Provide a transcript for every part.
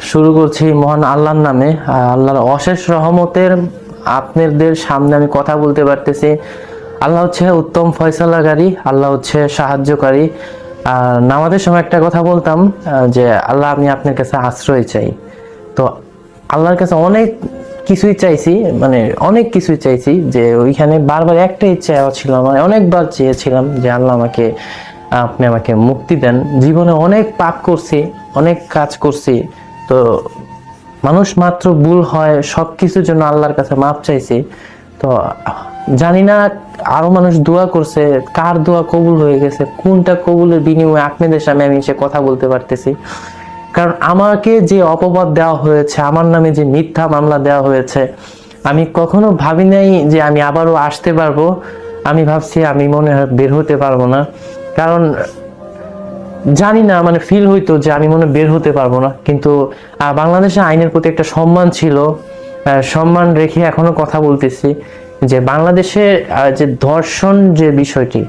শুরু করছি মহান আল্লাহর নামে। আল্লাহর অশেষ রহমতের আপনাদের সামনে আমি কথা বলতে পারতেছি। আল্লাহ হচ্ছে উত্তম ফয়সালাকারী, আল্লাহ হচ্ছে সাহায্যকারী। আর নামাজের সময় একটা কথা বলতাম যে আল্লাহ আমি আপনার কাছে আশ্রয় চাই। তো আল্লাহর কাছে অনেক কিছুই চাইছি, মানে অনেক কিছুই চাইছি, যে ওইখানে বারবার একটা ইচ্ছা ছিল আমার, অনেকবার চেয়েছিলাম যে আল্লাহ আপনি আমাকে মুক্তি দেন। জীবনে অনেক পাপ করছি, অনেক কাজ করছি, তো মানুষ মাত্র ভুল হয়, সব কিছুর জন্য আল্লাহর কাছে মাপ চাইছি। তো জানি না আরো মানুষ দোয়া করছে, কার দোয়া কবুল হয়ে গেছে, কোনটা কবুলের বিনিময়ে আপনাদের সামনে আমি এসে কথা বলতে পারতেছি। কারণ আমাকে যে অপবাদ দেওয়া হয়েছে, আমার নামে যে মিথ্যা মামলা দেওয়া হয়েছে, আমি কখনো ভাবি নাই যে আমি আবারও আসতে পারবো। আমি ভাবছি আমি মনে হয় বের হতে পারবো না, কারণ জানি না, মানে ফিল হইতো যে আমি মনে বের হতে পারবো না। কিন্তু বাংলাদেশে আইনের প্রতি একটা সম্মান ছিল, সম্মান রেখে এখনো কথা বলতেছি। যে বাংলাদেশে যে ধর্ষণ যে বিষয়টি,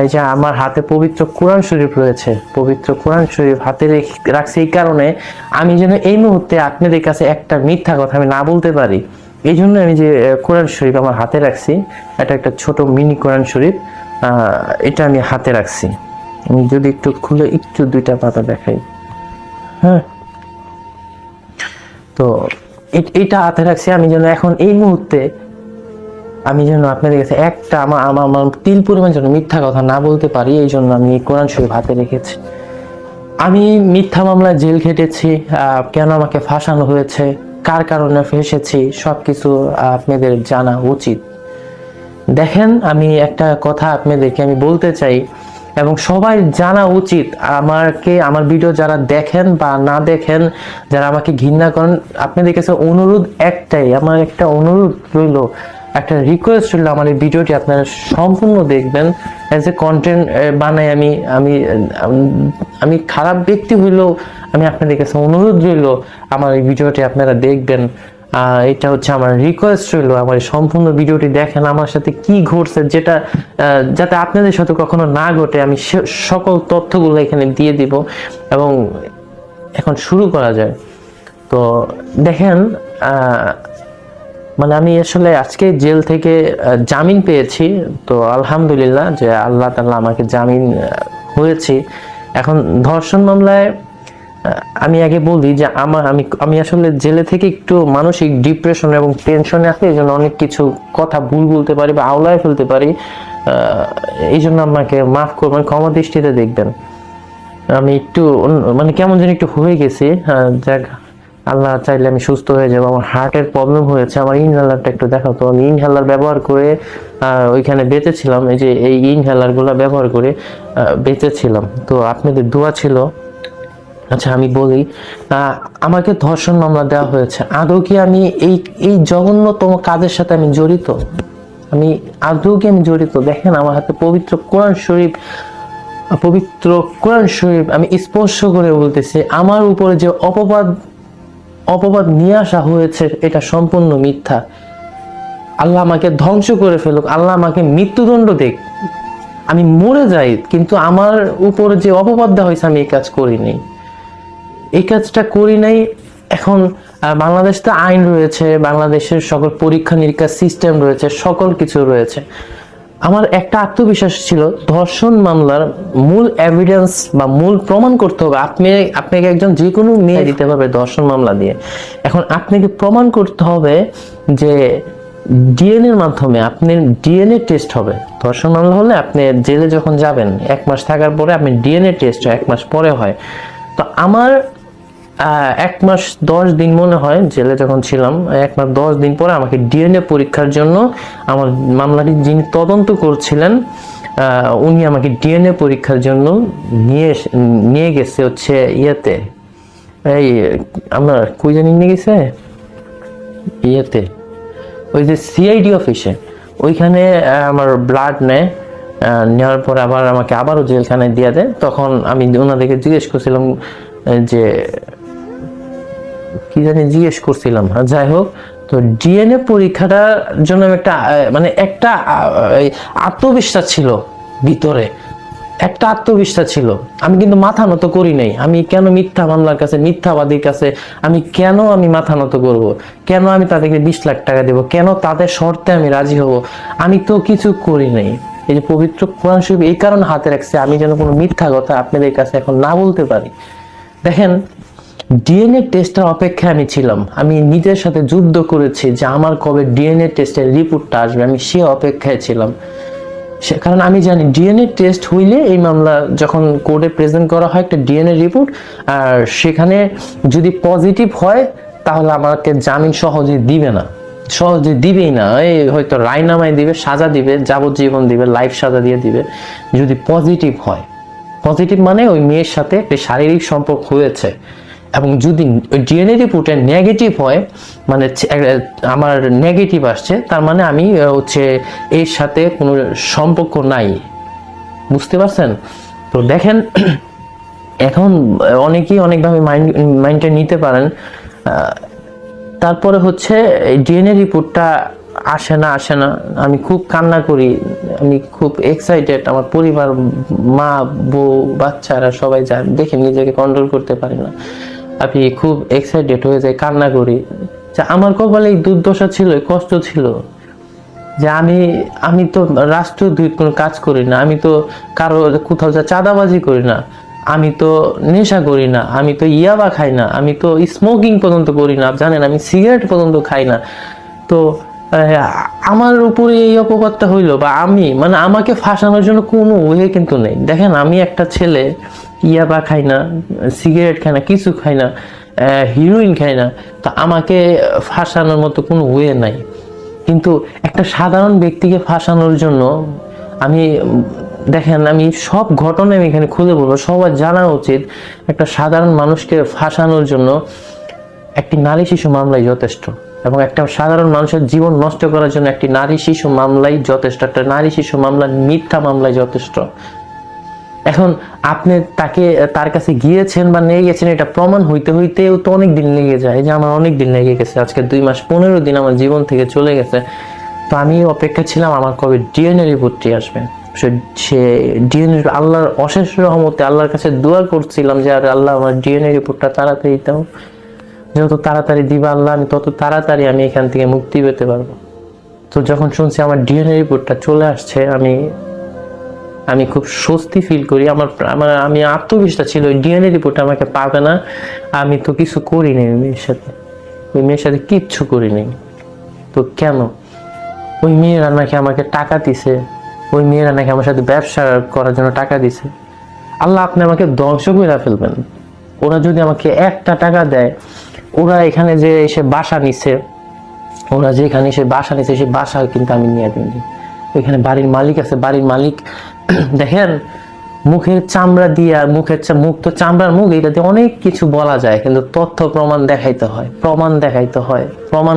এই যে আমার হাতে পবিত্র কোরআন শরীফ রয়েছে, পবিত্র কোরআন শরীফ হাতে রাখছি এই কারণে আমি যেন এই মুহূর্তে আপনাদের কাছে একটা মিথ্যা কথা আমি না বলতে পারি। এই জন্য আমি যে কোরআন শরীফ আমার হাতে রাখছি, এটা একটা ছোট মিনি কোরআন শরীফ, এটা আমি হাতে রাখছি। আমি যদি একটু খুলে একটু দুইটা পাতা দেখাই, হ্যাঁ, তো এটা হাতে রাখছি আমি যেন এখন এই মুহূর্তে আমি যেন আপনাদের কাছে একটা আমার তিল পরিমাণ যেন মিথ্যা কথা না বলতে পারি। এই জন্য আমি কোরআন শরীফ হাতে রেখেছি। আমি মিথ্যা মামলায় জেল খেটেছি, কেন আমাকে ফাঁসানো হয়েছে, কার কারণে ফেসেছি, সবকিছু আপনাদের জানা উচিত। দেখেন, আমি একটা কথা আপনাদেরকে আমি বলতে চাই এবং সবাই জানা উচিত। আমার ভিডিও যারা দেখেন বা না দেখেন, যারা আমাকে ঘৃণা করেন, আপনাদের কাছে অনুরোধ একটাই, আমার একটা অনুরোধ রইল, একটা রিকোয়েস্ট রইল, আমার এই ভিডিওটি আপনারা সম্পূর্ণ দেখবেন। অ্যাজ এ কন্টেন্ট বানাই আমি খারাপ ব্যক্তি হইলেও আমি আপনাদের কাছে অনুরোধ রইল আমার এই ভিডিওটি আপনারা দেখবেন। এটা হচ্ছে আমার রিকোয়েস্ট রইল, আমার সম্পূর্ণ ভিডিওটি দেখেন, আমার সাথে কি ঘটছে, যেটা যাতে আপনাদের সাথে কখনো না ঘটে, আমি সকল তথ্যগুলো এখানে দিয়ে দিব। এবং এখন শুরু করা যায়। তো দেখেন, মানে আমি আসলে আজকে জেল থেকে জামিন পেয়েছি, তো আলহামদুলিল্লাহ যে আল্লাহ তাআলা আমাকে জামিন হয়েছি। এখন ধর্ষণ মামলায় আমি আগে বলি যে আমি আসলে জেলে থেকে একটু মানসিক ডিপ্রেশন এবং টেনশনে আছি, এই জন্য অনেক কিছু কথা ভুল বলতে পারি বা আওলায় ফেলতে পারি। এই জন্য আমাকে মাফ করবেন, ক্ষমা দৃষ্টিতে দেখবেন। আমি একটু মানে কেমন যেন একটু হয়ে গেছি, যাক আল্লাহ চাইলে আমি সুস্থ হয়ে যাবো। আমার হার্টের প্রবলেম হয়েছে, আমার ইনহেলারটা একটু দেখাও তো। আমি ইনহেলার ব্যবহার করে ওইখানে বেঁচেছিলাম, এই যে এই ইনহেলার গুলা ব্যবহার করে বেঁচেছিলাম, তো আপনাদের দোয়া ছিল। আচ্ছা আমি বলি, আমাকে ধর্ষণ মামলা দেওয়া হয়েছে। আদৌ কি আমি এই জঘন্যতম কাজের সাথে আমি জড়িত? আদৌ কি আমি জড়িত? দেখেন আমার হাতে পবিত্র কোরআন শরীফ, আমি স্পর্শ করে বলতেছি, আমার উপরে যে অপবাদ নিয়ে আসা হয়েছে এটা সম্পূর্ণ মিথ্যা। আল্লাহ আমাকে ধ্বংস করে ফেলুক, আল্লাহ আমাকে মৃত্যুদণ্ড দেখ, আমি মরে যাই, কিন্তু আমার উপরে যে অপবাদ দেওয়া হয়েছে আমি এই কাজটা করি নাই। এখন বাংলাদেশ তো আইন রয়েছে, বাংলাদেশের সকল পরীক্ষা নিরীক্ষার সিস্টেম রয়েছে, সকল কিছু রয়েছে। আমার একটা আত্মবিশ্বাস ছিল, ধর্ষণ মামলার মূল এভিডেন্স বা মূল প্রমাণ করতে হবে। আপনাকে একজন যে কোনো মেয়ে দিতে পারবে ধর্ষণ মামলা দিয়ে। এখন আপনাকে প্রমাণ করতে হবে যে ডিএনএ এর মাধ্যমে আপনার ডিএনএ টেস্ট হবে। ধর্ষণ মামলা হলে আপনি জেলে যখন যাবেন 1 মাস থাকার পরে আপনি ডিএনএ টেস্ট 1 মাস পরে হয়। তো আমার 1 মাস 10 দিন মনে হয় জেলে যখন ছিলাম, 1 মাস 10 দিন পরে আমাকে ডিএনএ পরীক্ষার জন্য আমার মামলাটি যিনি তদন্ত করছিলেন উনি আমাকে ডিএনএ পরীক্ষার জন্য নিয়ে গেছে হচ্ছে ইয়েতে, এই আমরা কই জানি নিয়ে গেছে ইয়েতে, ওই যে সিআইডি অফিসে, ওইখানে আমার ব্লাড নেওয়ার পর আমাকে আবারও জেলখানায় দিয়ে দেয়। তখন আমি ওনাদেরকে জিজ্ঞেস করছিলাম যে কি জানি জিজ্ঞেস করছিলাম, যাই হোক। তো ডিএনএ পরীক্ষাটার জন্য একটা আত্মবিশ্বাস ছিল ভিতরে একটা আত্মবিশ্বাস ছিল। আমি কিন্তু মাথা নত করি নাই। আমি কেন মিথ্যা মামলার কাছে, মিথ্যাবাদীর কাছে আমি মাথা নত করব? কেন আমি তাদেরকে 20 লাখ টাকা দেব? কেন তাদের শর্তে আমি রাজি হব? আমি তো কিছু করি নাই। এই যে পবিত্র কোরআন শরীফ এই কারণে হাতে রাখছে, আমি যেন কোনো মিথ্যা কথা আপনাদের কাছে এখন না বলতে পারি। দেখেন, ডিএনএ টেস্টের অপেক্ষায় আমি ছিলাম। আমি নিজের সাথে যুদ্ধ করেছি যে আমার কবে ডিএনএ টেস্টের রিপোর্টটা আসবে, আমি সে অপেক্ষায় ছিলাম। কারণ আমি জানি ডিএনএ টেস্ট হইলে এই মামলা যখন কোর্টে প্রেজেন্ট করা হয় একটা ডিএনএ রিপোর্ট, আর সেখানে যদি পজিটিভ হয় তাহলে আমাকে জামিন সহজে দিবে না, সহজে দিবেই না। এই হয়তো রায়নামায় দিবে, সাজা দিবে, যাবজ্জীবন দিবে, লাইফ সাজা দিয়ে দিবে যদি পজিটিভ হয়। পজিটিভ মানে ওই মেয়ের সাথে একটা শারীরিক সম্পর্ক হয়েছে, এবং যদি ডিএনএ রিপোর্টে নেগেটিভ হয়, মানে আমার নেগেটিভ আসছে, তার মানে আমি হচ্ছে এর সাথে কোনো সম্পর্ক নাই। বুঝতে পারছেন? তো দেখেন, এখন অনেকেই অনেকভাবে মাইন্ডটা নিতে পারেন। তারপরে হচ্ছে ডিএনএ রিপোর্টটা আসে না, আমি খুব কান্না করি, আমি খুব এক্সাইটেড। আমার পরিবার, মা, বউ, বাচ্চারা সবাই যায়, দেখে নিজেকে কন্ট্রোল করতে পারি না। আমি খুব এক্সাইটেড হয়ে যাই, কান্না করি যে আমার কপালে এই দুর্দশা ছিল, কষ্ট ছিল, যে আমি তো রাষ্ট্রদূত কোনো কাজ করি না, আমি তো কারো কোথাও চাঁদাবাজি করি না, আমি তো নেশা করি না, আমি তো ইয়াবা খাই না, আমি তো স্মোকিং পর্যন্ত করি না, জানেন আমি সিগারেট পর্যন্ত খাই না। তো আমার উপরে এই অপবাদটা হইলো, বা মানে আমাকে ফাঁসানোর জন্য কোনো ওয়ে কিন্তু নেই। দেখেন, আমি একটা ছেলে, ইয়াবা খাই না, সিগারেট খাই না, কিছু খাই না, হিরোইন খাই না, তো আমাকে ফাঁসানোর মতো কোনো ওয়ে নাই। কিন্তু একটা সাধারণ ব্যক্তিকে ফাঁসানোর জন্য দেখেন, আমি সব ঘটনা আমি এখানে খুলে বলবো, সবার জানা উচিত একটা সাধারণ মানুষকে ফাঁসানোর জন্য একটি নারী শিশু মামলাই যথেষ্ট, এবং একটা সাধারণ মানুষের জীবন নষ্ট করার জন্য একটি নারী শিশু মামলাই যথেষ্ট, একটা নারী শিশু মামলা, মিথ্যা মামলাই যথেষ্ট। এখন আপনি তার কাছে গিয়েছেন বা নিয়ে গেছেন, এটা প্রমাণ হইতেও তো অনেক দিন লেগে যায়। যে আমার অনেক দিন লেগে গেছে, আজকে 2 মাস 15 দিন আমার জীবন থেকে চলে গেছে। তো আমি অপেক্ষা ছিলাম আমার কবে ডিএনএ রিপোর্টটি আসবে। সে ডিএনএ, আল্লাহর অশেষ রহমতে আল্লাহর কাছে দোয়া করছিলাম যে আর আল্লাহ আমার ডিএনএ রিপোর্টটা তাড়াতাড়ি দাও, যত তাড়াতাড়ি দিবা আল্লাহ, আমি তত তাড়াতাড়ি আমি এখান থেকে মুক্তি পেতে পারবো। তো যখন শুনছি আমার ডিএনএ রিপোর্টটা চলে আসছে, আমি খুব স্বস্তি ফিল করি। আমি আত্মবিশ্বাস ছিল ওই ডিএনএ রিপোর্ট আমাকে পাবে না। আমি তো কিছু করিনি ওই মেয়ের সাথে কিচ্ছু করিনি। তো কেন ওই মেয়েরা নাকি আমাকে টাকা দিছে, ওই মেয়েরা নাকি আমার সাথে ব্যবসা করার জন্য টাকা দিছে? আল্লাহ, আপনি আমাকে ধ্বংস করে ফেলবেন। ওরা যদি আমাকে একটা টাকা দেয়, ওরা এখানে যে এসে বাসা নিছে, সেই বাসা কিন্তু আমি নিয়ে দিই। ওইখানে বাড়ির মালিক আছে, বাড়ির মালিক দেখেন, মুখের চামড়া দিয়া, মুখ তো চামড়ার মুখ, এটা দিয়ে অনেক কিছু বলা যায়, কিন্তু তথ্য প্রমাণ দেখাইতে হয়, প্রমাণ